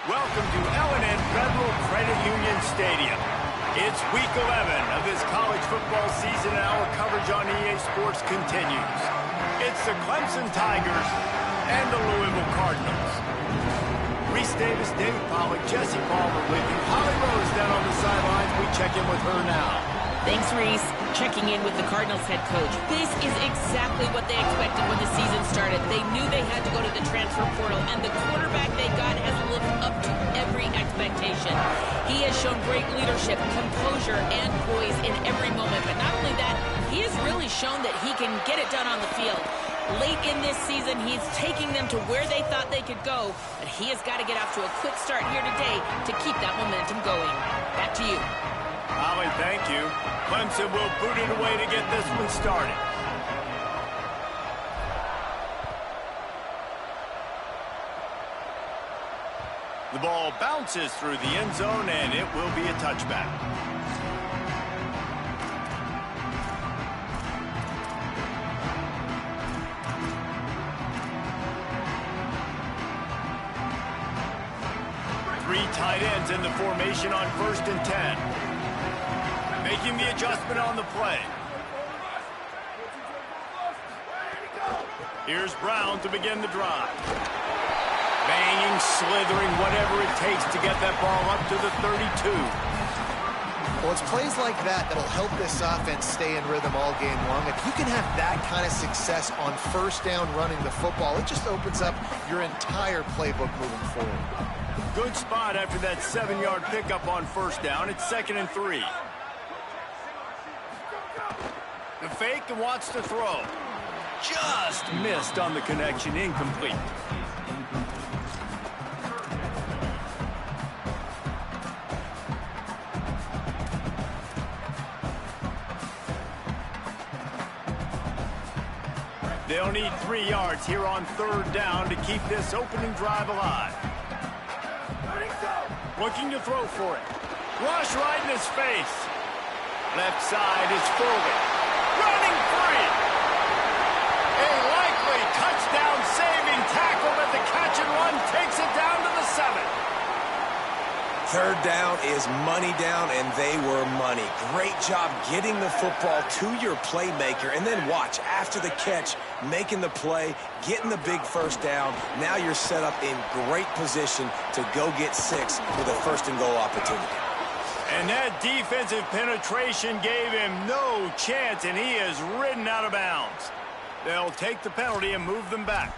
Welcome to L&N Federal Credit Union Stadium. It's week 11 of this college football season, and our coverage on EA Sports continues. It's the Clemson Tigers and the Louisville Cardinals. Reese Davis, David Pollack, Jesse Palmer with you. Holly Rose down on the sidelines. We check in with her now. Thanks, Reese. Checking in with the Cardinals head coach. This is exactly what they expected when the season started. They knew they had to go to the transfer portal, and the quarterback they got has lived up to every expectation. He has shown great leadership, composure, and poise in every moment. But not only that, he has really shown that he can get it done on the field. Late in this season, he's taking them to where they thought they could go, but he has got to get off to a quick start here today to keep that momentum going. Back to you. Holly, thank you. Clemson will boot it away to get this one started. The ball bounces through the end zone, and it will be a touchback. Three tight ends in the formation on 1st and 10. Making the adjustment on the play. Here's Brown to begin the drive. Banging, slithering, whatever it takes to get that ball up to the 32. Well, it's plays like that that'll help this offense stay in rhythm all game long. If you can have that kind of success on 1st down running the football, it just opens up your entire playbook moving forward. Good spot after that 7-yard pickup on 1st down. It's 2nd and 3. The fake and wants to throw. Just missed on the connection, incomplete. They'll need 3 yards here on 3rd down to keep this opening drive alive. Looking to throw for it. Rush right in his face. Left side is Foley. Running free. A likely touchdown-saving tackle, but the catch and run takes it down to the 7. 3rd down is money down, and they were money. Great job getting the football to your playmaker, and then watch, after the catch, making the play, getting the big 1st down. Now you're set up in great position to go get 6 with a 1st and goal opportunity. And that defensive penetration gave him no chance, and he is ridden out of bounds. They'll take the penalty and move them back.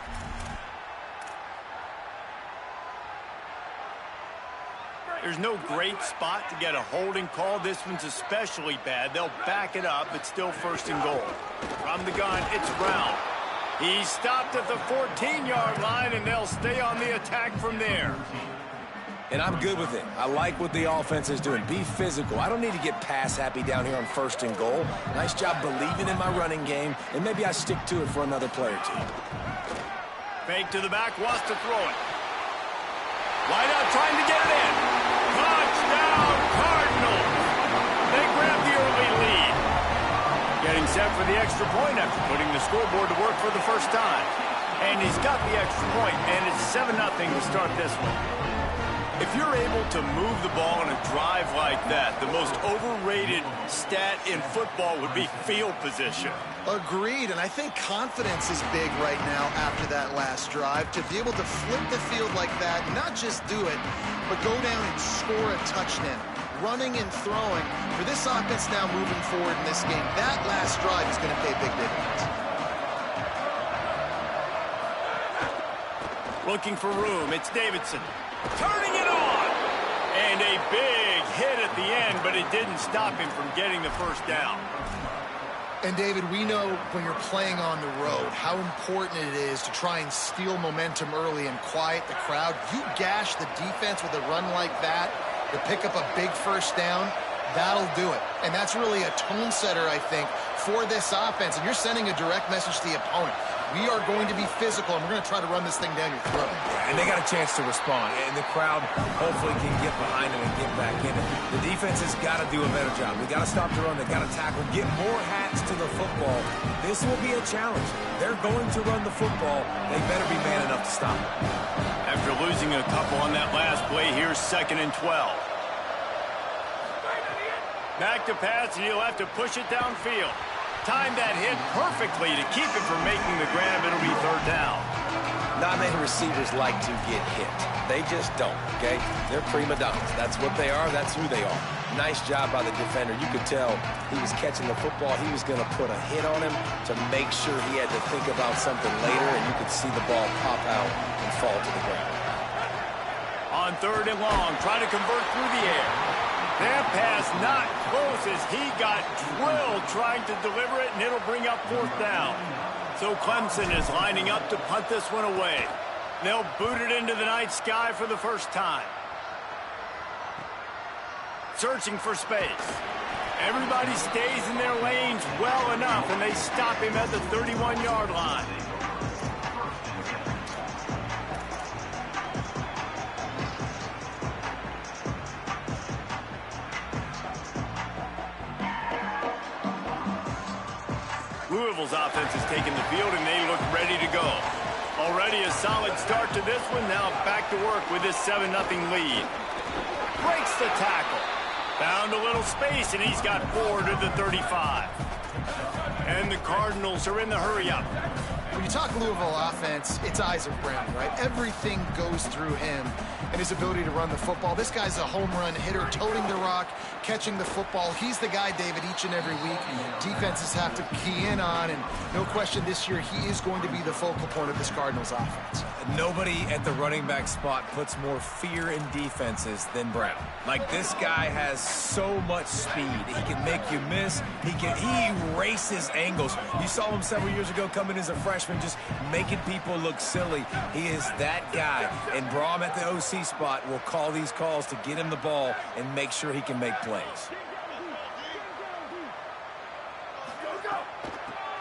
There's no great spot to get a holding call. This one's especially bad. They'll back it up, but still 1st and goal. From the gun, it's Brown. He stopped at the 14-yard line, and they'll stay on the attack from there. And I'm good with it. I like what the offense is doing. Be physical. I don't need to get pass happy down here on 1st and goal. Nice job believing in my running game, and maybe I stick to it for another play or 2. Fake to the back, wants to throw it. Wide out, trying to get it in. Touchdown, Cardinals! They grab the early lead. Getting set for the extra point after putting the scoreboard to work for the 1st time. And he's got the extra point, and it's 7-0 to start this one. If you're able to move the ball in a drive like that, the most overrated stat in football would be field position. Agreed, and I think confidence is big right now after that last drive. To be able to flip the field like that, not just do it, but go down and score a touchdown. Running and throwing, for this offense now moving forward in this game, that last drive is going to pay big dividends. Looking for room, it's Davidson. Turning it on! And a big hit at the end, but it didn't stop him from getting the 1st down. And, David, we know when you're playing on the road how important it is to try and steal momentum early and quiet the crowd. You gash the defense with a run like that to pick up a big 1st down, that'll do it. And that's really a tone setter, I think, for this offense. And you're sending a direct message to the opponent. We are going to be physical, and we're going to try to run this thing down your throat. And they got a chance to respond, and the crowd hopefully can get behind them and get back in it. The defense has got to do a better job. They got to stop the run. They got to tackle, get more hats to the football. This will be a challenge. They're going to run the football. They better be man enough to stop it. After losing a couple on that last play, here's 2nd and 12. Back to pass, and he'll have to push it downfield. Time that hit perfectly to keep it from making the grab. It'll be 3rd down. Not many receivers like to get hit. They just don't, okay? They're prima donnas. That's what they are. That's who they are. Nice job by the defender. You could tell he was catching the football. He was going to put a hit on him to make sure he had to think about something later, and you could see the ball pop out and fall to the ground. On 3rd and long, trying to convert through the air. That pass not close as he got drilled trying to deliver it, and it'll bring up 4th down. So Clemson is lining up to punt this one away. They'll boot it into the night sky for the first time. Searching for space. Everybody stays in their lanes well enough, and they stop him at the 31-yard line. Louisville's offense has taken the field, and they look ready to go. Already a solid start to this one. Now back to work with this 7-0 lead. Breaks the tackle. Found a little space, and he's got 4 to the 35. And the Cardinals are in the hurry-up. When you talk Louisville offense, it's Isaac Brown, right? Everything goes through him and his ability to run the football. This guy's a home run hitter, toting the rock, catching the football. He's the guy, David, each and every week defenses have to key in on, and no question this year he is going to be the focal point of this Cardinals offense. Nobody at the running back spot puts more fear in defenses than Brown. Like, this guy has so much speed. He can make you miss. He erases angles. You saw him several years ago coming as a freshman, just making people look silly. He is that guy. And Braum at the OC spot will call these calls to get him the ball and make sure he can make plays.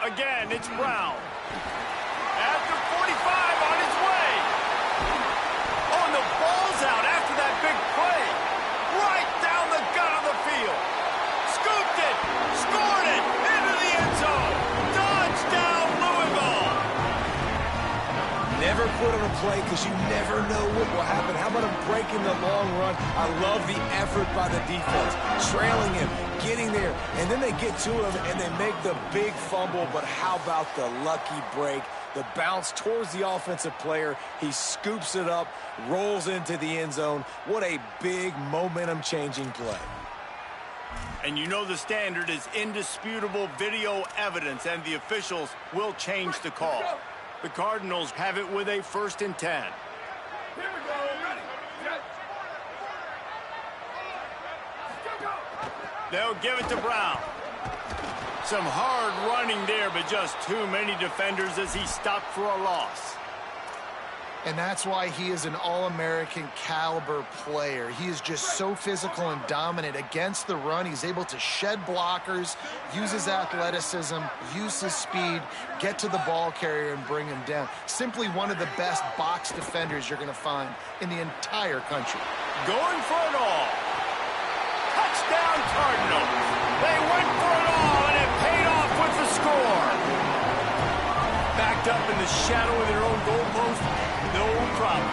Again, it's Brown. At the 45, on his way. Oh, and the ball's out after that big play. Right down the gut of the field. Scooped it. Scored it. Into the end zone. Touchdown, Louisville. Never quit on a play because you never know what will happen. How about him breaking the long run? I love the effort by the defense. Trailing him, getting there, and then they get to him and they make the big fumble. But how about the lucky break? The bounce towards the offensive player. He scoops it up, rolls into the end zone. What a big momentum-changing play. And you know the standard is indisputable video evidence, and the officials will change the call. The Cardinals have it with a 1st and 10. Here we go. Ready. Set. Go. They'll give it to Brown. Some hard running there, but just too many defenders as he stopped for a loss. And that's why he is an All-American caliber player. He is just so physical and dominant against the run. He's able to shed blockers, use his athleticism, use his speed, get to the ball carrier and bring him down. Simply one of the best box defenders you're going to find in the entire country. Going for it all. Touchdown, Cardinals. They went for it all, and it paid off with the score. Backed up in the shadow of their own goalpost, no problem.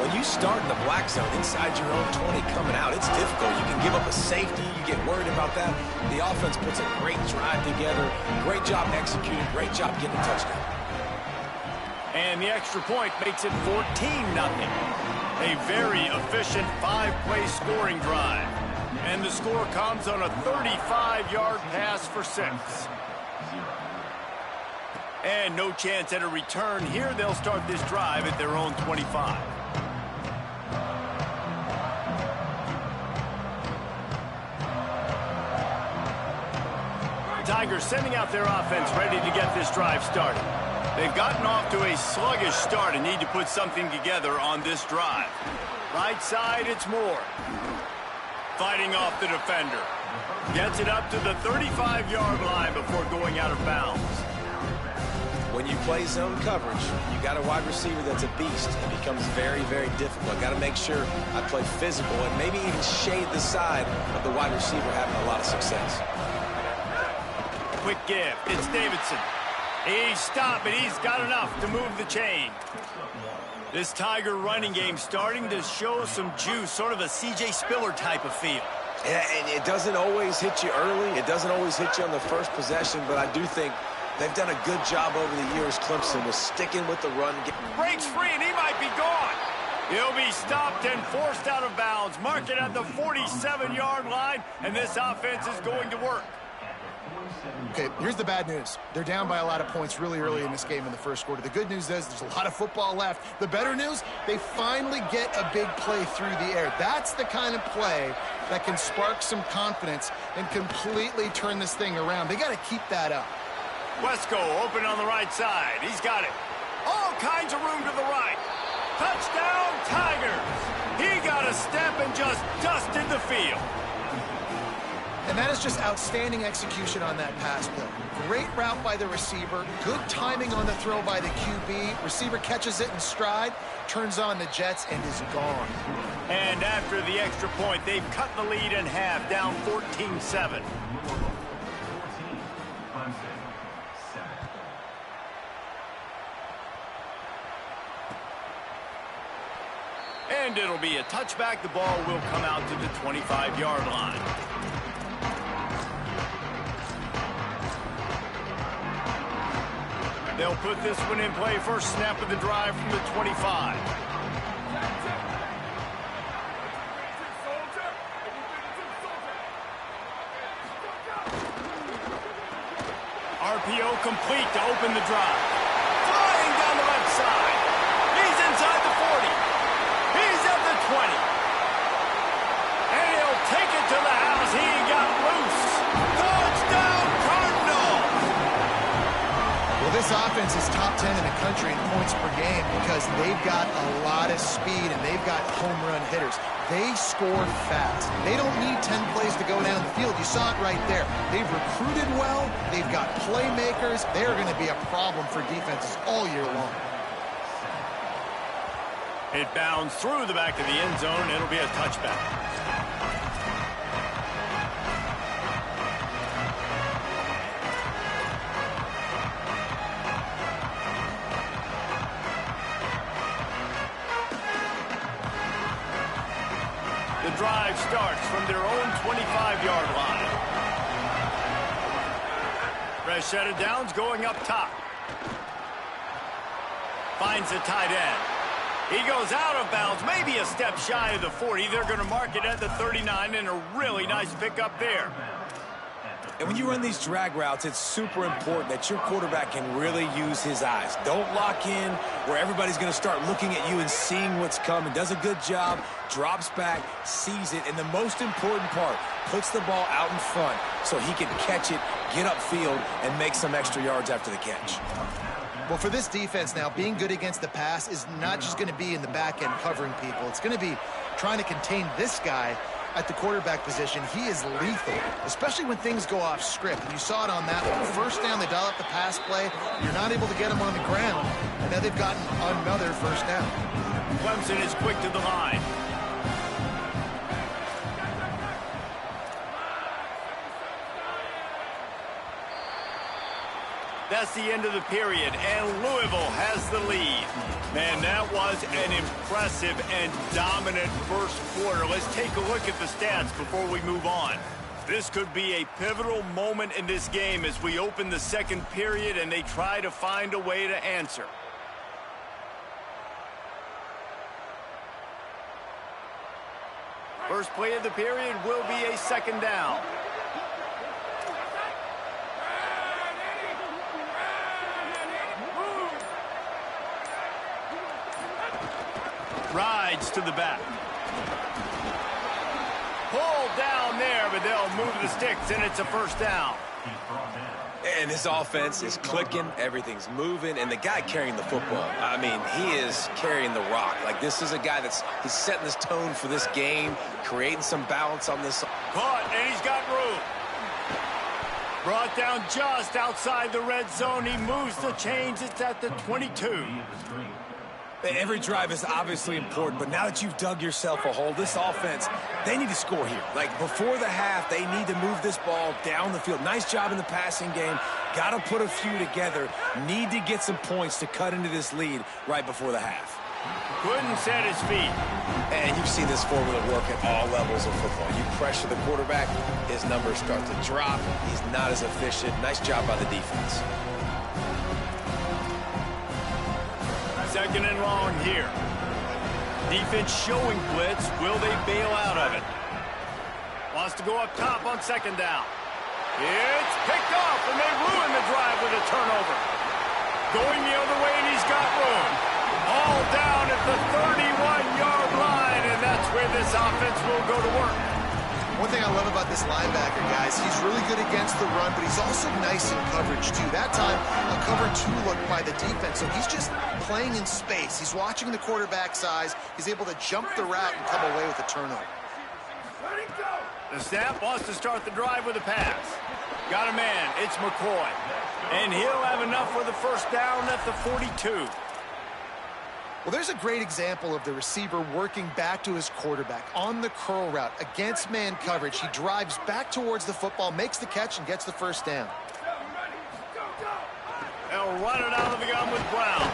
When you start in the black zone inside your own 20 coming out, it's difficult. You can give up a safety. You get worried about that. The offense puts a great drive together. Great job executing. Great job getting a touchdown. And the extra point makes it 14-0. A very efficient 5-play scoring drive. And the score comes on a 35-yard pass for 6. And no chance at a return here. They'll start this drive at their own 25. Tigers sending out their offense ready to get this drive started. They've gotten off to a sluggish start and need to put something together on this drive. Right side, it's Moore. Fighting off the defender. Gets it up to the 35-yard line before going out of bounds. when you play zone coverage, you got a wide receiver that's a beast. It becomes very, very difficult. Got to make sure I play physical and maybe even shade the side of the wide receiver having a lot of success. Quick give. It's Davidson. He's stopped, but he's got enough to move the chain. This Tiger running game starting to show some juice, sort of a C.J. Spiller type of feel. Yeah, and it doesn't always hit you early. It doesn't always hit you on the first possession, but I do think they've done a good job over the years, Clemson, with sticking with the run. Breaks free, and he might be gone. He'll be stopped and forced out of bounds. Mark it at the 47-yard line, and this offense is going to work. Okay, here's the bad news. They're down by a lot of points really early in this game in the first quarter. The good news is there's a lot of football left. The better news, they finally get a big play through the air. That's the kind of play that can spark some confidence and completely turn this thing around. They got to keep that up. Wesco open on the right side. He's got it. All kinds of room to the right. Touchdown, Tigers. He got a step and just dusted the field. And that is just outstanding execution on that pass play. Great route by the receiver, good timing on the throw by the QB. Receiver catches it in stride, turns on the jets, and is gone. And after the extra point, they've cut the lead in half, down 14-7. And it'll be a touchback. The ball will come out to the 25-yard line. They'll put this one in play. First snap of the drive from the 25. RPO complete to open the drive. Flying down the left side. He's inside the 40. He's at the 20. And he'll take it to the house. He got loose. Touchdown, Cardinals! Well, this offense is top 10 in the country in points per game because they've got a lot of speed and they've got home run hitters. They score fast. They don't need 10 plays to go down the field. You saw it right there. They've recruited well. They've got playmakers. They're going to be a problem for defenses all year long. It bounds through the back of the end zone. It'll be a touchback. The drive starts from their own 25-yard line. Fresh set of downs going up top. Finds the tight end. He goes out of bounds, maybe a step shy of the 40. They're going to mark it at the 39, and a really nice pickup there. And when you run these drag routes, it's super important that your quarterback can really use his eyes. Don't lock in where everybody's going to start looking at you and seeing what's coming. Does a good job, drops back, sees it, and the most important part, puts the ball out in front so he can catch it, get upfield, and make some extra yards after the catch. Well, for this defense now, being good against the pass is not just going to be in the back end covering people. It's going to be trying to contain this guy at the quarterback position. He is lethal, especially when things go off script. And you saw it on that one. First down, they dial up the pass play. You're not able to get him on the ground. And now they've gotten another first down. Clemson is quick to the line. That's the end of the period, and Louisville has the lead. Man, that was an impressive and dominant first quarter. Let's take a look at the stats before we move on. This could be a pivotal moment in this game as we open the second period and they try to find a way to answer. First play of the period will be a second down. Rides to the back. Pulled down there, but they'll move the sticks, and it's a first down. And this offense is clicking, everything's moving, and the guy carrying the football, I mean, he is carrying the rock. Like, this is a guy he's setting this tone for this game, creating some balance on this. Caught, and he's got room. Brought down just outside the red zone. He moves the chains. It's at the 22. Every drive is obviously important, but now that you've dug yourself a hole, this offense, they need to score here. Like, before the half, they need to move this ball down the field. Nice job in the passing game. Got to put a few together. Need to get some points to cut into this lead right before the half. Couldn't set his feet. And you've seen this formula work at all levels of football. You pressure the quarterback, his numbers start to drop. He's not as efficient. Nice job by the defense. Second and long here. Defense showing blitz. Will they bail out of it? Wants to go up top on second down. It's picked off, and they ruin the drive with a turnover. Going the other way, and he's got room. All down at the 31-yard line, and that's where this offense will go to work. One thing I love about this linebacker, guys, he's really good against the run, but he's also nice in coverage, too. That time, a cover 2 look by the defense, so he's just playing in space. He's watching the quarterback's eyes. He's able to jump the route and come away with a turnover. The snap wants to start the drive with a pass. Got a man. It's McCoy. And he'll have enough for the first down at the 42. Well, there's a great example of the receiver working back to his quarterback on the curl route against man coverage. He drives back towards the football, makes the catch, and gets the first down. They'll run it out of the gun with Brown.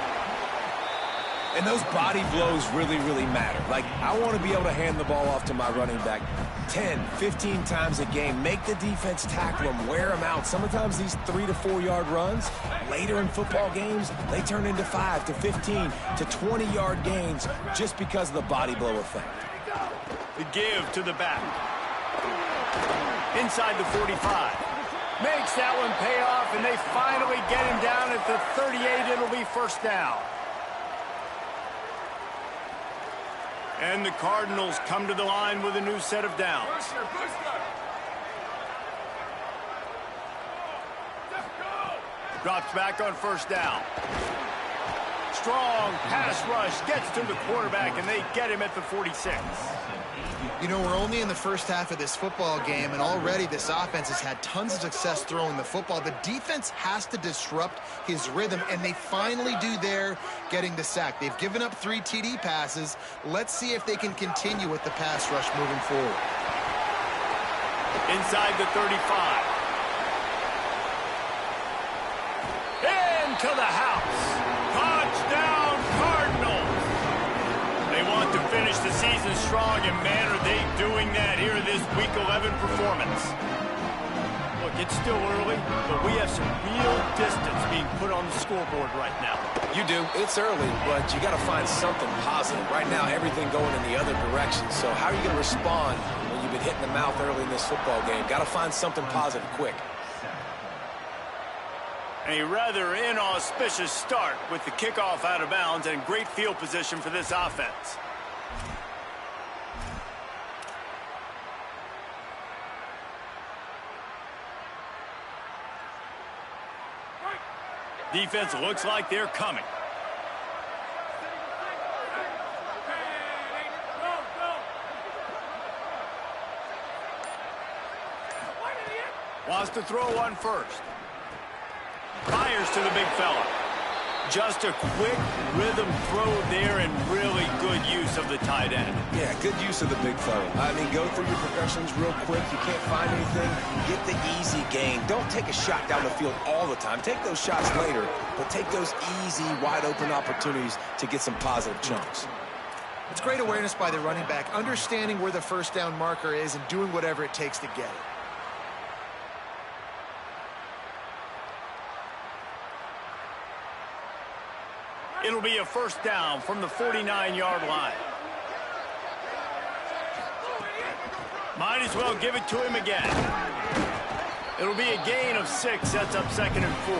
And those body blows really, really matter. Like, I want to be able to hand the ball off to my running back 10, 15 times a game. Make the defense tackle them, wear them out. Sometimes these 3 to 4 yard runs, later in football games, they turn into 5 to 15 to 20 yard gains just because of the body blow effect. The give to the back. Inside the 45. Makes that one pay off, and they finally get him down at the 38. It'll be first down. And the Cardinals come to the line with a new set of downs. Drops back on first down. Strong pass rush gets to the quarterback, and they get him at the 46. You know, we're only in the first half of this football game, and already this offense has had tons of success throwing the football. The defense has to disrupt his rhythm, and they finally do there, getting the sack. They've given up 3 TD passes. Let's see if they can continue with the pass rush moving forward. Inside the 35. Into the house. Touchdown, Cardinals. They want to finish the season strong, and man, are they doing that here in this Week 11 performance. Look, it's still early, but we have some real distance being put on the scoreboard right now. You do. It's early, but you got to find something positive. Right now, everything going in the other direction. So how are you going to respond when you've been hitting the mouth early in this football game? Got to find something positive quick. A rather inauspicious start with the kickoff out of bounds and great field position for this offense. Defense looks like they're coming. Wants to throw one first. Fires to the big fella. Just a quick rhythm throw there, and really good use of the tight end. Yeah, good use of the big fella. I mean, go through your progressions real quick. You can't find anything, get the easy gain. Don't take a shot down the field all the time. Take those shots later, but take those easy, wide-open opportunities to get some positive chunks. It's great awareness by the running back, understanding where the first down marker is and doing whatever it takes to get it. It'll be a first down from the 49-yard line. Might as well give it to him again. It'll be a gain of 6, sets up 2nd and 4.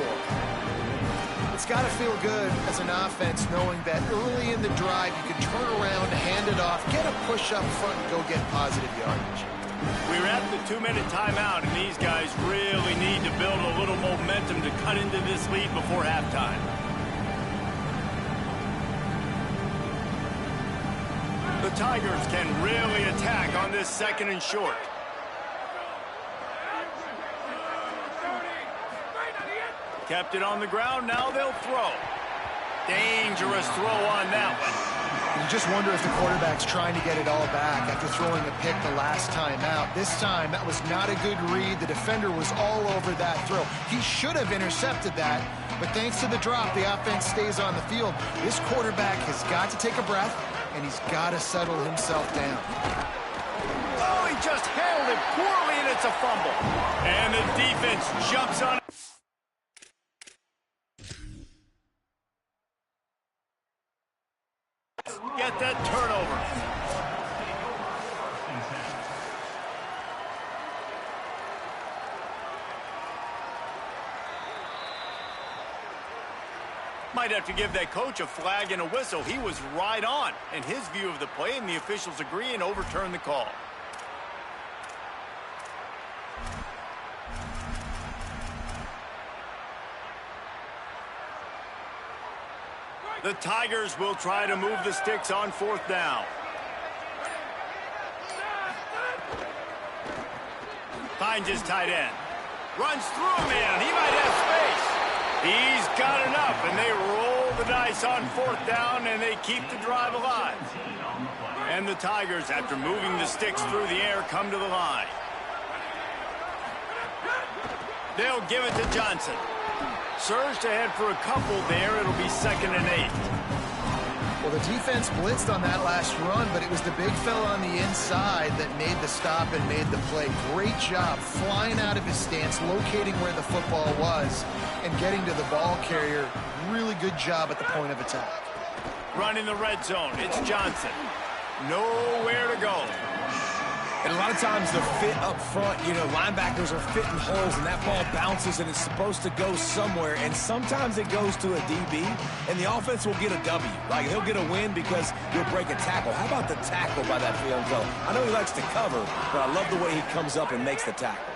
It's got to feel good as an offense knowing that early in the drive you can turn around, hand it off, get a push up front, and go get positive yardage. We're at the 2-minute timeout, and these guys really need to build a little momentum to cut into this lead before halftime. The Tigers can really attack on this 2nd and short. Kept it on the ground. Now they'll throw. Dangerous throw on that one. You just wonder if the quarterback's trying to get it all back after throwing a pick the last time out. This time, that was not a good read. The defender was all over that throw. He should have intercepted that, but thanks to the drop, the offense stays on the field. This quarterback has got to take a breath, and he's got to settle himself down. Oh, he just handled it poorly, and it's a fumble. And the defense jumps on it. Get that turnover. Might have to give that coach a flag and a whistle. He was right on in his view of the play, and the officials agree and overturn the call. The Tigers will try to move the sticks on 4th down. Finds his tight end. Runs through a man. He might have space. He's got enough, and they roll the dice on 4th down, and they keep the drive alive. And the Tigers, after moving the sticks through the air, come to the line. They'll give it to Johnson. Surged ahead for a couple there. It'll be 2nd and 8. Well, the defense blitzed on that last run, but it was the big fella on the inside that made the stop and made the play. Great job flying out of his stance, locating where the football was, and getting to the ball carrier. Really good job at the point of attack. Running the red zone. It's Johnson. Nowhere to go. And a lot of times the fit up front, you know, linebackers are fitting holes, and that ball bounces, and it's supposed to go somewhere, and sometimes it goes to a DB, and the offense will get a W. Like, he'll get a win because he'll break a tackle. How about the tackle by that field goal? I know he likes to cover, but I love the way he comes up and makes the tackle.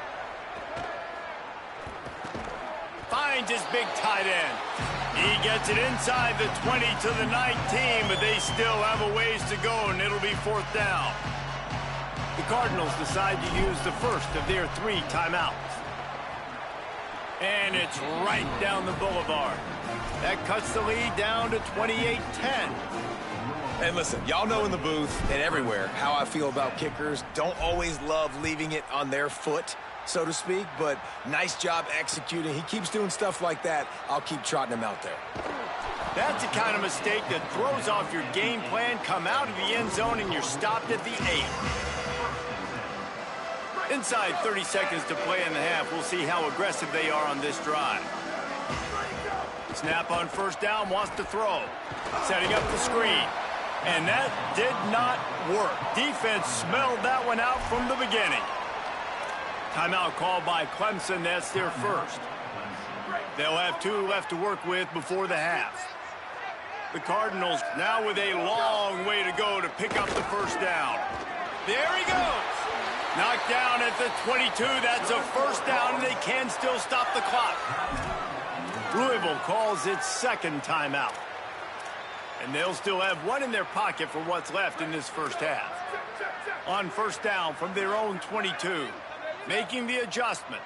Finds his big tight end. He gets it inside the 20 to the 19, but they still have a ways to go, and it'll be 4th down. The Cardinals decide to use the first of their 3 timeouts. And it's right down the boulevard. That cuts the lead down to 28-10. And listen, y'all know in the booth and everywhere how I feel about kickers. Don't always love leaving it on their foot, so to speak, but nice job executing. He keeps doing stuff like that. I'll keep trotting him out there. That's the kind of mistake that throws off your game plan. Come out of the end zone and you're stopped at the 8. Inside 30 seconds to play in the half. We'll see how aggressive they are on this drive. Snap on 1st down, wants to throw. Setting up the screen. And that did not work. Defense smelled that one out from the beginning. Timeout called by Clemson. That's their first. They'll have 2 left to work with before the half. The Cardinals now with a long way to go to pick up the 1st down. There he goes. Knocked down at the 22. That's a 1st down, and they can still stop the clock. Louisville calls its 2nd timeout. And they'll still have 1 in their pocket for what's left in this 1st half. On 1st down from their own 22. Making the adjustment.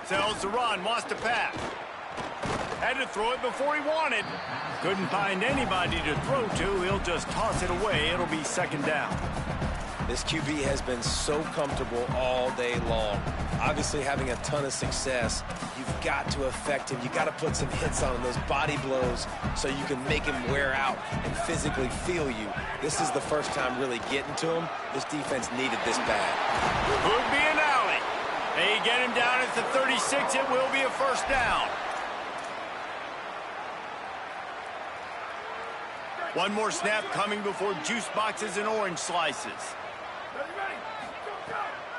Sells to run, wants to pass. Had to throw it before he wanted. Couldn't find anybody to throw to. He'll just toss it away. It'll be 2nd down. This QB has been so comfortable all day long. Obviously having a ton of success. You've got to affect him. You've got to put some hits on him, those body blows, so you can make him wear out and physically feel you. This is the first time really getting to him. This defense needed this bad. Could be an alley. They get him down at the 36. It will be a 1st down. One more snap coming before juice boxes and orange slices.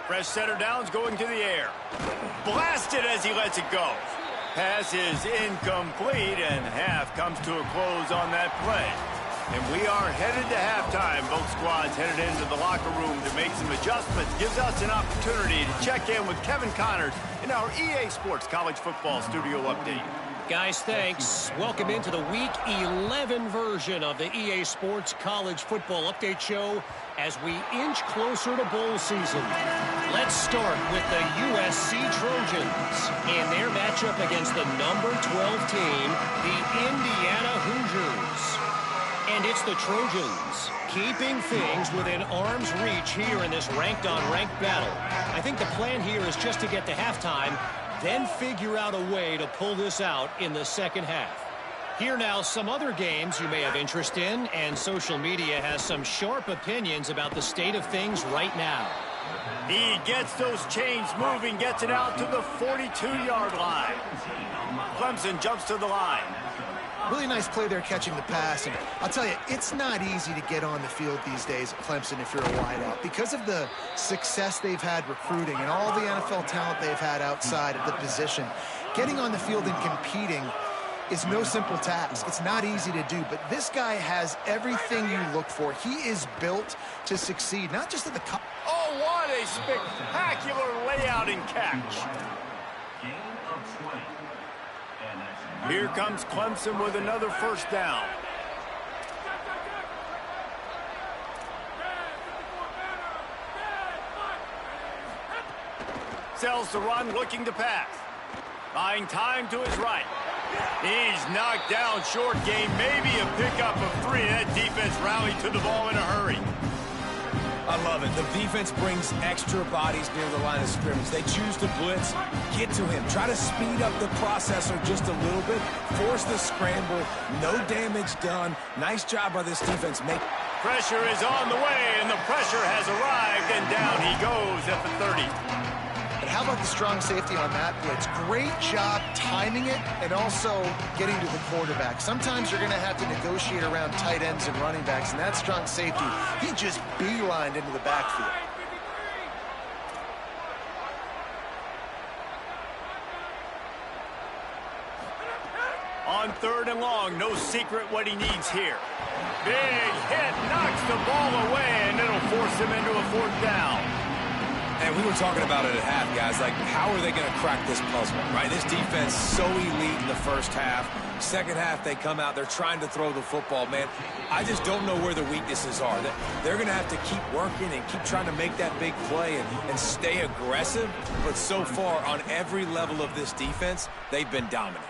Fresh center downs going to the air. Blasted as he lets it go. Pass is incomplete, and half comes to a close on that play. And we are headed to halftime. Both squads headed into the locker room to make some adjustments. Gives us an opportunity to check in with Kevin Connors in our EA Sports College Football Studio Update. Guys, thanks. Welcome into the Week 11 version of the EA Sports College Football Update Show as we inch closer to bowl season. Let's start with the USC Trojans in their matchup against the number 12 team, the Indiana Hoosiers. And it's the Trojans keeping things within arm's reach here in this ranked-on-ranked battle. I think the plan here is just to get to halftime, then figure out a way to pull this out in the second half. Here now, some other games you may have interest in, and social media has some sharp opinions about the state of things right now. He gets those chains moving, gets it out to the 42-yard line. Clemson jumps to the line. Really nice play there catching the pass, and I'll tell you, it's not easy to get on the field these days at Clemson if you're a wideout. Because of the success they've had recruiting and all the NFL talent they've had outside of the position, getting on the field and competing is no simple task. It's not easy to do, but this guy has everything you look for. He is built to succeed, not just at the... Oh, what a spectacular layout and catch. Here comes Clemson with another first down. Sells the run, looking to pass. Buying time to his right. He's knocked down short game, maybe a pickup of 3. That defense rallied to the ball in a hurry. I love it. The defense brings extra bodies near the line of scrimmage. They choose to blitz, get to him, try to speed up the processor just a little bit, force the scramble, no damage done. Nice job by this defense. Pressure is on the way, and the pressure has arrived, and down he goes at the 30. And how about the strong safety on that blitz? Great job timing it and also getting to the quarterback. Sometimes you're going to have to negotiate around tight ends and running backs, and that strong safety, he just beelined into the backfield. On 3rd and long, no secret what he needs here. Big hit, knocks the ball away, and it'll force him into a 4th down. And we were talking about it at half, guys. Like, how are they going to crack this puzzle, right? This defense so elite in the first half. Second half, they come out. They're trying to throw the football, man. I just don't know where the weaknesses are. They're going to have to keep working and keep trying to make that big play and stay aggressive. But so far, on every level of this defense, they've been dominant.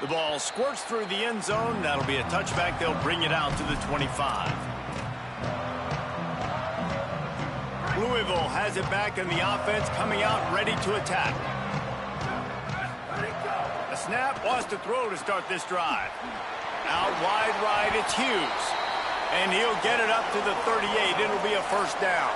The ball squirts through the end zone. That'll be a touchback. They'll bring it out to the 25. Louisville has it back, and the offense coming out ready to attack. The snap wants to throw to start this drive. Out wide right, it's Hughes. And he'll get it up to the 38. It'll be a first down.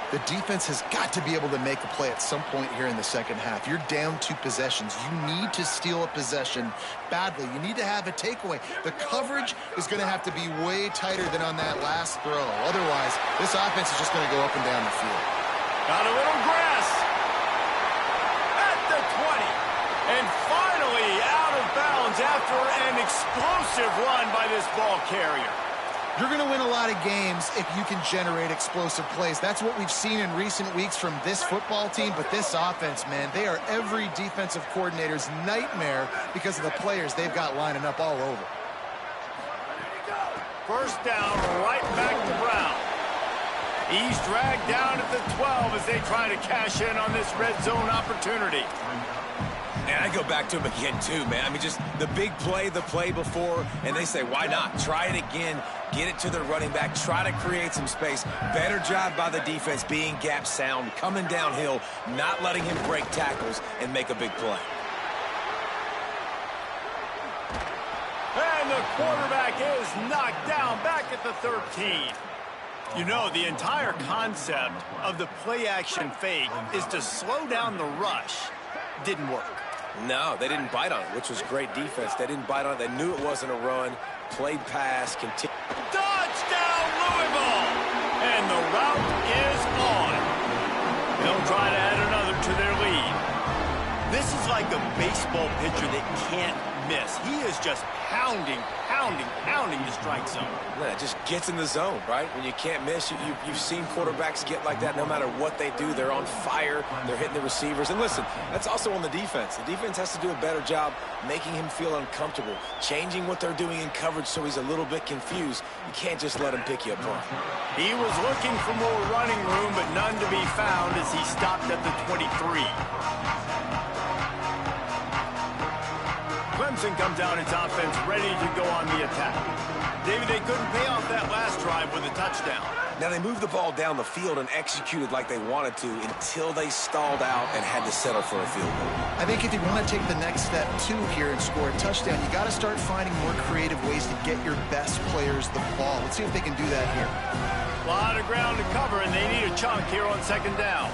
The defense has got to be able to make a play at some point here in the second half. You're down 2 possessions. You need to steal a possession badly. You need to have a takeaway. The coverage is going to have to be way tighter than on that last throw. Otherwise, this offense is just going to go up and down the field. Got a little grass at the 20. And finally out of bounds after an explosive run by this ball carrier. You're going to win a lot of games if you can generate explosive plays. That's what we've seen in recent weeks from this football team, but this offense, man, they are every defensive coordinator's nightmare because of the players they've got lining up all over. First down, right back to Brown. He's dragged down at the 12 as they try to cash in on this red zone opportunity. And I go back to him again, too, man. I mean, just the big play, the play before, and they say, why not? Try it again, get it to the running back, try to create some space. Better job by the defense being gap sound, coming downhill, not letting him break tackles and make a big play. And the quarterback is knocked down back at the 13. You know, the entire concept of the play-action fake is to slow down the rush. Didn't work. No, they didn't bite on it, which was great defense. They didn't bite on it. They knew it wasn't a run. Played pass. Touchdown, Louisville! And the route is on. They'll try to add another to their lead. This is like a baseball pitcher that can't miss. He is just pounding the strike zone. Yeah, it just gets in the zone, right? When you can't miss, you've seen quarterbacks get like that no matter what they do. They're on fire. They're hitting the receivers. And listen, that's also on the defense. The defense has to do a better job making him feel uncomfortable, changing what they're doing in coverage so he's a little bit confused. You can't just let him pick you apart. He was looking for more running room, but none to be found as he stopped at the 23. Clemson comes out its offense ready to go on the attack. David, they couldn't pay off that last drive with a touchdown. Now, they moved the ball down the field and executed like they wanted to until they stalled out and had to settle for a field goal. I think if you want to take the next step, too, here and score a touchdown, you got to start finding more creative ways to get your best players the ball. Let's see if they can do that here. A lot of ground to cover, and they need a chunk here on second down.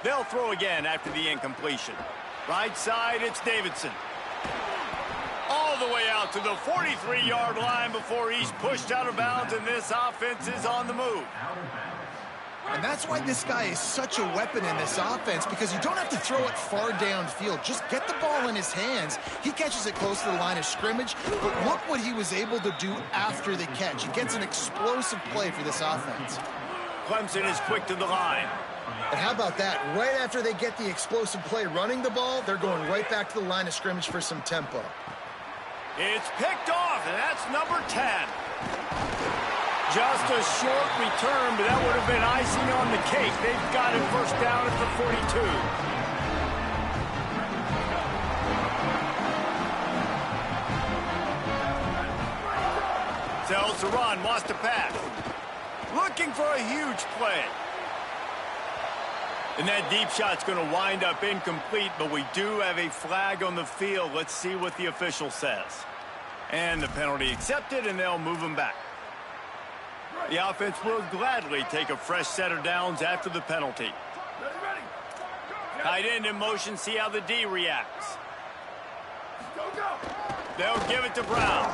They'll throw again after the incompletion. Right side, it's Davidson. All the way out to the 43-yard line before he's pushed out of bounds, and this offense is on the move. And that's why this guy is such a weapon in this offense, because you don't have to throw it far downfield. Just get the ball in his hands. He catches it close to the line of scrimmage, but look what he was able to do after the catch. He gets an explosive play for this offense. Clemson is quick to the line. And how about that? Right after they get the explosive play running the ball, they're going right back to the line of scrimmage for some tempo. It's picked off, and that's number 10. Just a short return, but that would have been icing on the cake. They've got it first down at the 42. Sells to run, wants to pass. Looking for a huge play. And that deep shot's going to wind up incomplete, but we do have a flag on the field. Let's see what the official says. And the penalty accepted, and they'll move him back. The offense will gladly take a fresh set of downs after the penalty. Tight end in motion, see how the D reacts. They'll give it to Brown.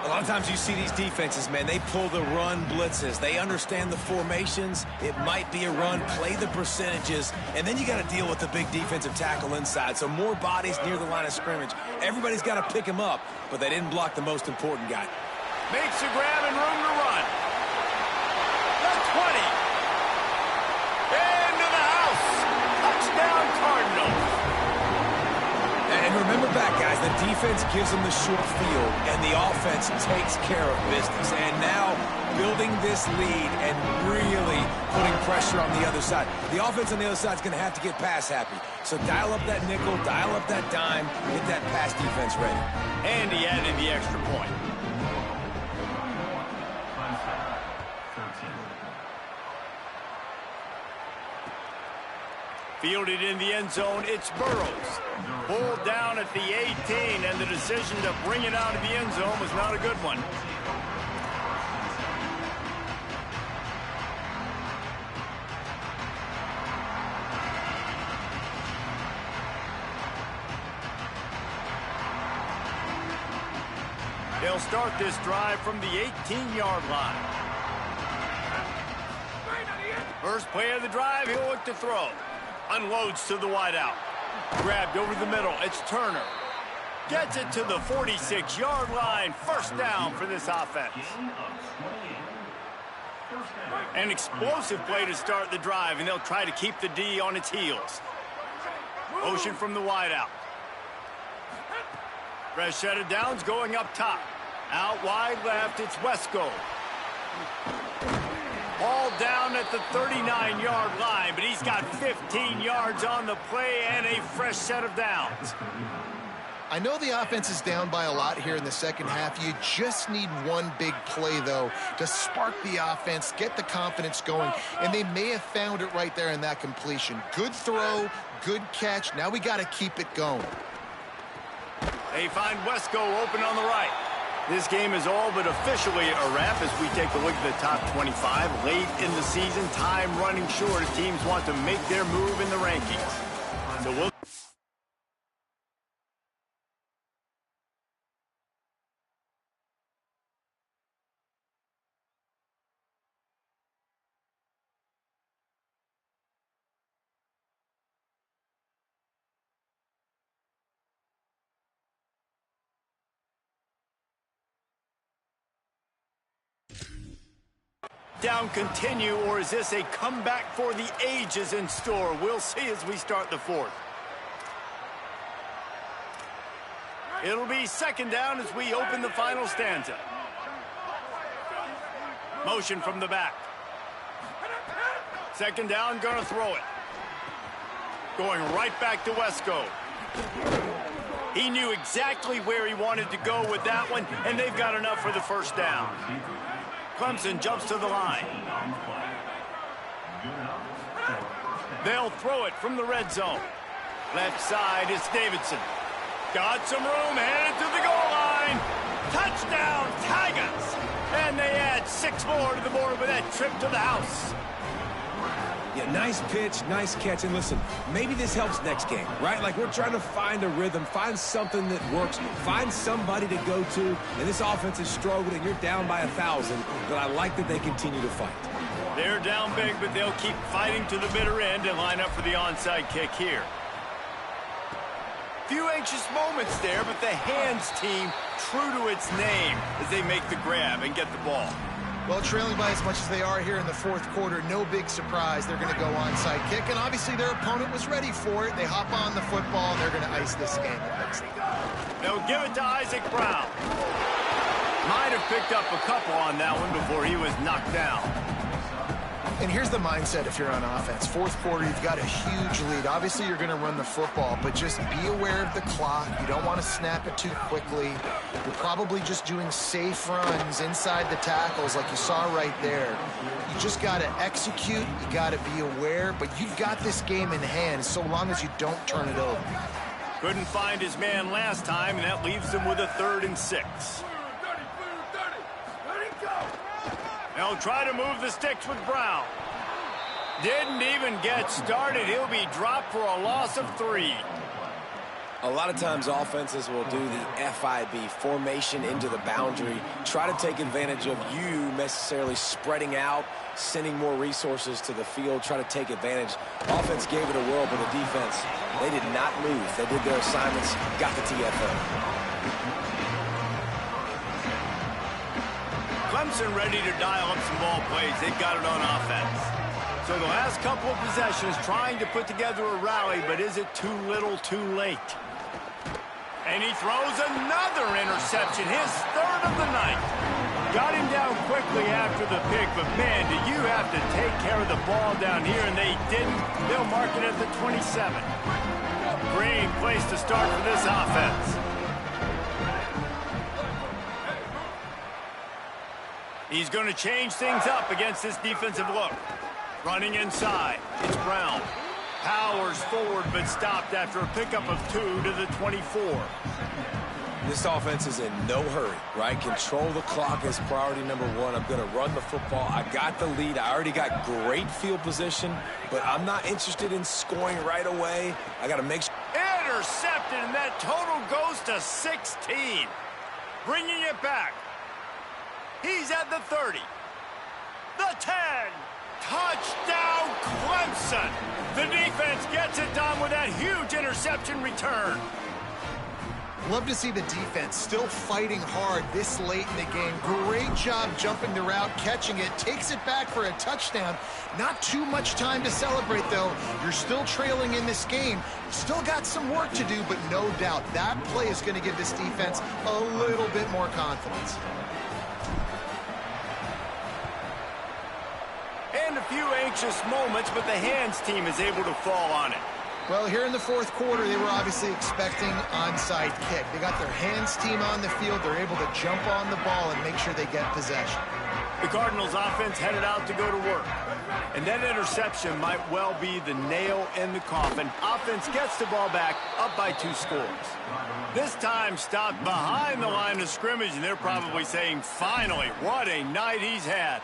A lot of times you see these defenses, man, they pull the run blitzes. They understand the formations. It might be a run, play the percentages, and then you got to deal with the big defensive tackle inside. So more bodies near the line of scrimmage. Everybody's got to pick him up, but they didn't block the most important guy. Makes a grab and room to run. The 20. Into the house. Touchdown Cardinals. And remember back, guys, the defense gives them the short field, and the offense takes care of business. And now building this lead and really putting pressure on the other side. The offense on the other side is going to have to get pass happy. So dial up that nickel, dial up that dime, get that pass defense ready. And he added the extra point. Fielded in the end zone, it's Burrows. Pulled down at the 18, and the decision to bring it out of the end zone was not a good one. They'll start this drive from the 18-yard line. First play of the drive, he'll look to throw. Unloads to the wideout. Grabbed over the middle. It's Turner. Gets it to the 46-yard line. First down for this offense. An explosive play to start the drive, and they'll try to keep the D on its heels. Motion from the wideout. Fresh set of downs going up top. Out wide left, it's Wesco. Ball down at the 39-yard line, but he's got 15 yards on the play and a fresh set of downs. I know the offense is down by a lot here in the second half. You just need one big play, though, to spark the offense, get the confidence going, and they may have found it right there in that completion. Good throw, good catch. Now we got to keep it going. They find Wesco open on the right. This game is all but officially a wrap as we take a look at the top 25. Late in the season, time running short as teams want to make their move in the rankings. So we'll beatdown continue, or is this a comeback for the ages in store? We'll see as we start the fourth. It'll be second down as we open the final stanza. Motion from the back. Second down, gonna throw it. Going right back to Wesco. He knew exactly where he wanted to go with that one, and they've got enough for the first down. Clemson jumps to the line. They'll throw it from the red zone. Left side is Davidson. Got some room, headed to the goal line. Touchdown, Tigers! And they add 6 more to the board with that trip to the house. Yeah, nice pitch, nice catch. And listen, maybe this helps next game, right? Like, we're trying to find a rhythm, find something that works, find somebody to go to. And this offense is struggling. You're down by 1,000, but I like that they continue to fight. They're down big, but they'll keep fighting to the bitter end and line up for the onside kick here. Few anxious moments there, but the hands team true to its name as they make the grab and get the ball. Well, trailing by as much as they are here in the fourth quarter, no big surprise. They're going to go onside kick, and obviously their opponent was ready for it. They hop on the football, and they're going to ice this game. They'll give it to Isaac Brown. Might have picked up a couple on that one before he was knocked down. And here's the mindset if you're on offense. Fourth quarter, you've got a huge lead. Obviously, you're going to run the football, but just be aware of the clock. You don't want to snap it too quickly. You're probably just doing safe runs inside the tackles like you saw right there. You just got to execute. You got to be aware, but you've got this game in hand so long as you don't turn it over. Couldn't find his man last time, and that leaves them with a 3rd and 6. They'll try to move the sticks with Brown. Didn't even get started. He'll be dropped for a loss of 3. A lot of times offenses will do the FIB, formation into the boundary, try to take advantage of you necessarily spreading out, sending more resources to the field, try to take advantage. Offense gave it a whirl, but the defense, they did not move. They did their assignments, got the TFL. Clemson ready to dial up some ball plays. They've got it on offense. So the last couple of possessions trying to put together a rally, but is it too little too late? And he throws another interception, his 3rd of the night. Got him down quickly after the pick, but man, do you have to take care of the ball down here, and they didn't. They'll mark it at the 27. Great place to start for this offense. He's going to change things up against this defensive look. Running inside, it's Brown. Powers forward, but stopped after a pickup of 2 to the 24. This offense is in no hurry, right? Control the clock is priority number 1. I'm going to run the football. I got the lead. I already got great field position, but I'm not interested in scoring right away. I got to make sure. Intercepted, and that total goes to 16. Bringing it back. He's at the 30. The 10. Touchdown, Clemson. The defense gets it done with that huge interception return. Love to see the defense still fighting hard this late in the game. Great job jumping the route, catching it, takes it back for a touchdown. Not too much time to celebrate, though. You're still trailing in this game. Still got some work to do, but no doubt that play is going to give this defense a little bit more confidence. And a few anxious moments, but the hands team is able to fall on it. Well, here in the fourth quarter, they were obviously expecting onside kick. They got their hands team on the field. They're able to jump on the ball and make sure they get possession. The Cardinals offense headed out to go to work. And that interception might well be the nail in the coffin. Offense gets the ball back, up by 2 scores. This time stopped behind the line of scrimmage, and they're probably saying, finally, what a night he's had.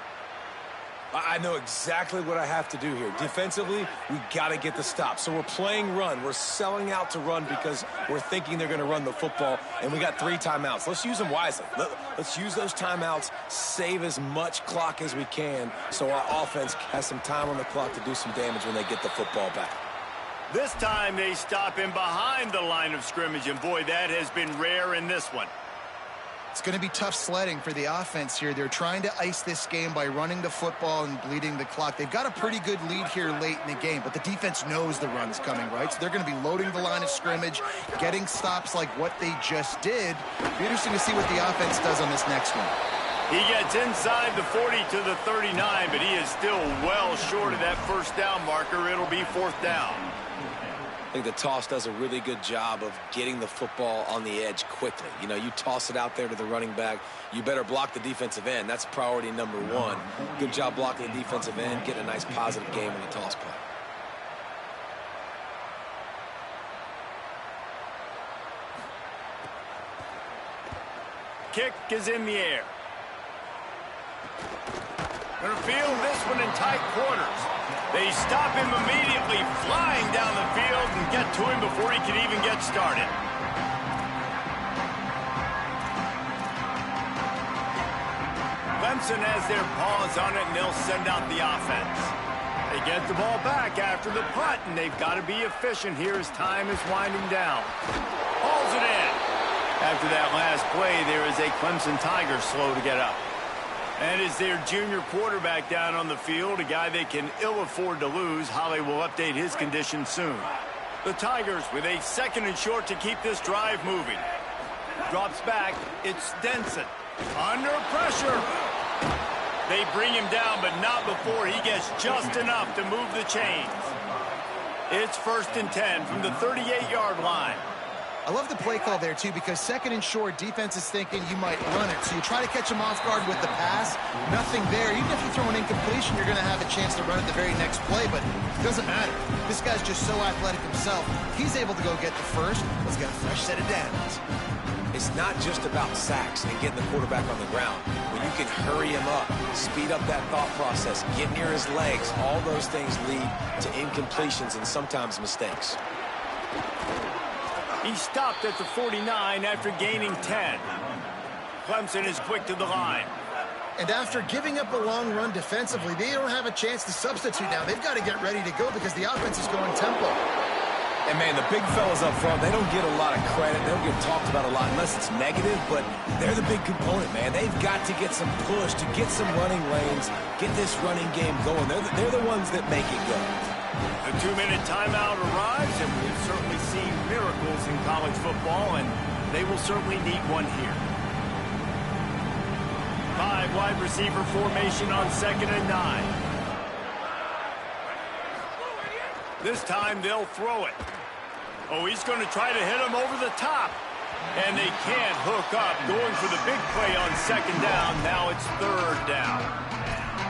I know exactly what I have to do here. Defensively, we got to get the stop. So we're playing run. We're selling out to run because we're thinking they're going to run the football, and we got 3 timeouts. Let's use them wisely. Let's use those timeouts, save as much clock as we can so our offense has some time on the clock to do some damage when they get the football back. This time they stop him behind the line of scrimmage, and boy, that has been rare in this one. It's going to be tough sledding for the offense here. They're trying to ice this game by running the football and bleeding the clock. They've got a pretty good lead here late in the game, but the defense knows the run's coming, right? So they're going to be loading the line of scrimmage, getting stops like what they just did. Be interesting to see what the offense does on this next one. He gets inside the 40 to the 39, but he is still well short of that first down marker. It'll be fourth down. I think the toss does a really good job of getting the football on the edge quickly. You know, you toss it out there to the running back, you better block the defensive end. That's priority number one. Good job blocking the defensive end, getting a nice positive game on the toss play. Kick is in the air. Gonna field this one in tight quarters. They stop him immediately, flying down the field and get to him before he can even get started. Clemson has their paws on it, and they'll send out the offense. They get the ball back after the punt, and they've got to be efficient here as time is winding down. Hauls it in. After that last play, there is a Clemson Tiger slow to get up. And is their junior quarterback down on the field, a guy they can ill afford to lose. Holly will update his condition soon. The Tigers with a 2nd and short to keep this drive moving. Drops back. It's Denson. Under pressure. They bring him down, but not before he gets just enough to move the chains. It's 1st and 10 from the 38-yard line. I love the play call there, too, because 2nd and short, defense is thinking you might run it. So you try to catch him off guard with the pass. Nothing there. Even if you throw an incompletion, you're going to have a chance to run it the very next play, but it doesn't matter. This guy's just so athletic himself. He's able to go get the first. Let's get a fresh set of downs. It's not just about sacks and getting the quarterback on the ground. When you can hurry him up, speed up that thought process, get near his legs, all those things lead to incompletions and sometimes mistakes. He stopped at the 49 after gaining 10. Clemson is quick to the line. And after giving up a long run defensively, they don't have a chance to substitute now. They've got to get ready to go because the offense is going tempo. And, man, the big fellas up front, they don't get a lot of credit. They don't get talked about a lot unless it's negative, but they're the big component, man. They've got to get some push, to get some running lanes, get this running game going. They're the ones that make it go. The 2-minute timeout arrives, and we've certainly seen miracles in college football, and they will certainly need one here. 5 wide receiver formation on 2nd and 9. This time they'll throw it. Oh, he's going to try to hit him over the top. And they can't hook up. Going for the big play on 2nd down. Now it's 3rd down.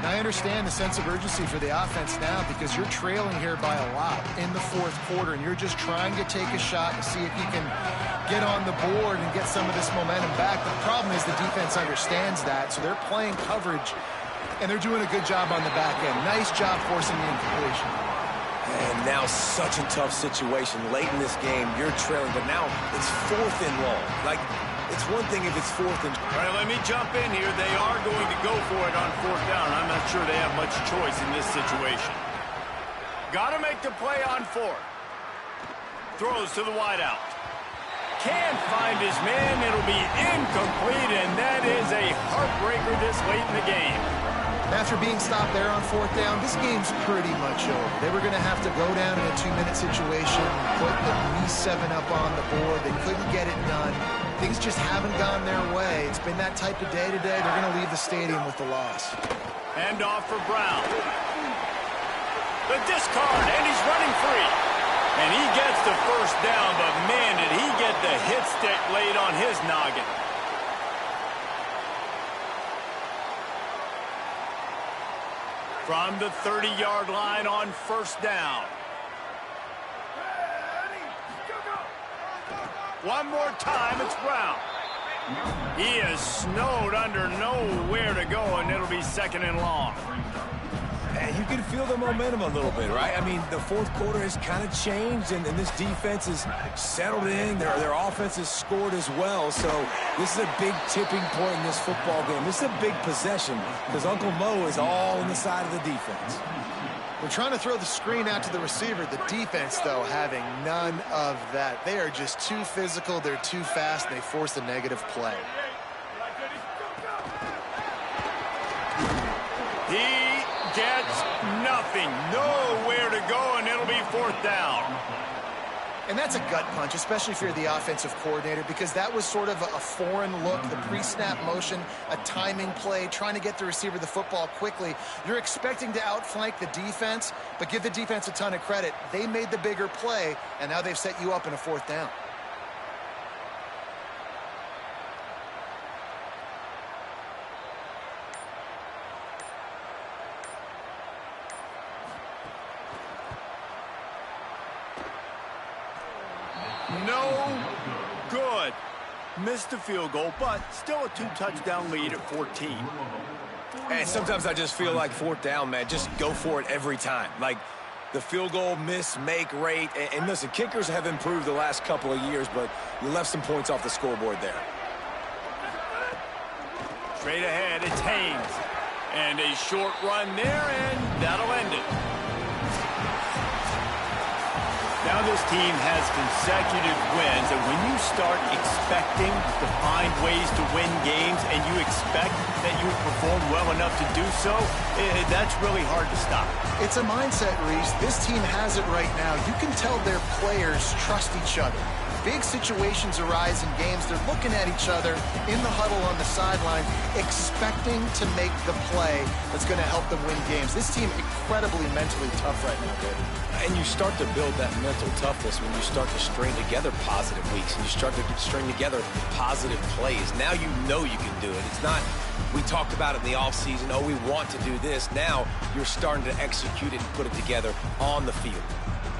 Now I understand the sense of urgency for the offense now because you're trailing here by a lot in the 4th quarter, and you're just trying to take a shot to see if you can get on the board and get some of this momentum back. The problem is the defense understands that, so they're playing coverage, and they're doing a good job on the back end. Nice job forcing the incompletion. And now such a tough situation. Late in this game, you're trailing, but now it's 4th and long. Like, it's one thing if it's 4th and... All right, let me jump in here. They are going to go for it on 4th down. I'm not sure they have much choice in this situation. Got to make the play on 4th. Throws to the wideout. Can't find his man. It'll be incomplete, and that is a heartbreaker this late in the game. After being stopped there on 4th down, this game's pretty much over. They were going to have to go down in a 2-minute situation, put at least 7 up on the board. They couldn't get it done. Things just haven't gone their way. It's been that type of day today. They're going to leave the stadium with the loss. Hand off for Brown. The discard, and he's running free. And he gets the first down, but man, did he get the hit stick laid on his noggin. From the 30-yard line on 1st down. One more time, it's Brown. He is snowed under, nowhere to go, and it'll be 2nd and long. And you can feel the momentum a little bit, right? I mean, the 4th quarter has kind of changed, and this defense is settled in. Their offense has scored as well. So this is a big tipping point in this football game. This is a big possession because Uncle Mo is all on the side of the defense. They're trying to throw the screen out to the receiver. The defense, though, having none of that. They are just too physical. They're too fast, and they force a negative play. He gets nothing. Nowhere to go, and it'll be 4th down. And that's a gut punch, especially if you're the offensive coordinator, because that was sort of a foreign look, the pre-snap motion, a timing play, trying to get the receiver the football quickly. You're expecting to outflank the defense, but give the defense a ton of credit. They made the bigger play, and now they've set you up in a 4th down. No good. Missed the field goal, but still a 2-touchdown lead at 14. And sometimes I just feel like 4th down, man. Just go for it every time. Like the field goal miss, make rate. And listen, kickers have improved the last couple of years, but you left some points off the scoreboard there. Straight ahead, it's Haynes. And a short run there, and that'll end it. Now this team has consecutive wins, and when you start expecting to find ways to win games and you expect that you will perform well enough to do so, that's really hard to stop. It's a mindset, Reese. This team has it right now. You can tell their players trust each other. Big situations arise in games. They're looking at each other in the huddle on the sideline, expecting to make the play that's going to help them win games. This team incredibly mentally tough right now, Dave. And you start to build that mental toughness when you start to string together positive weeks and you start to string together positive plays. Now you know you can do it. It's not, we talked about it in the offseason, oh, we want to do this. Now you're starting to execute it and put it together on the field.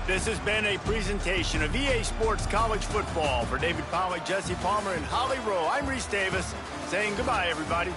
This has been a presentation of EA Sports College Football. For David Pollack, Jesse Palmer, and Holly Rowe, I'm Reese Davis saying goodbye, everybody.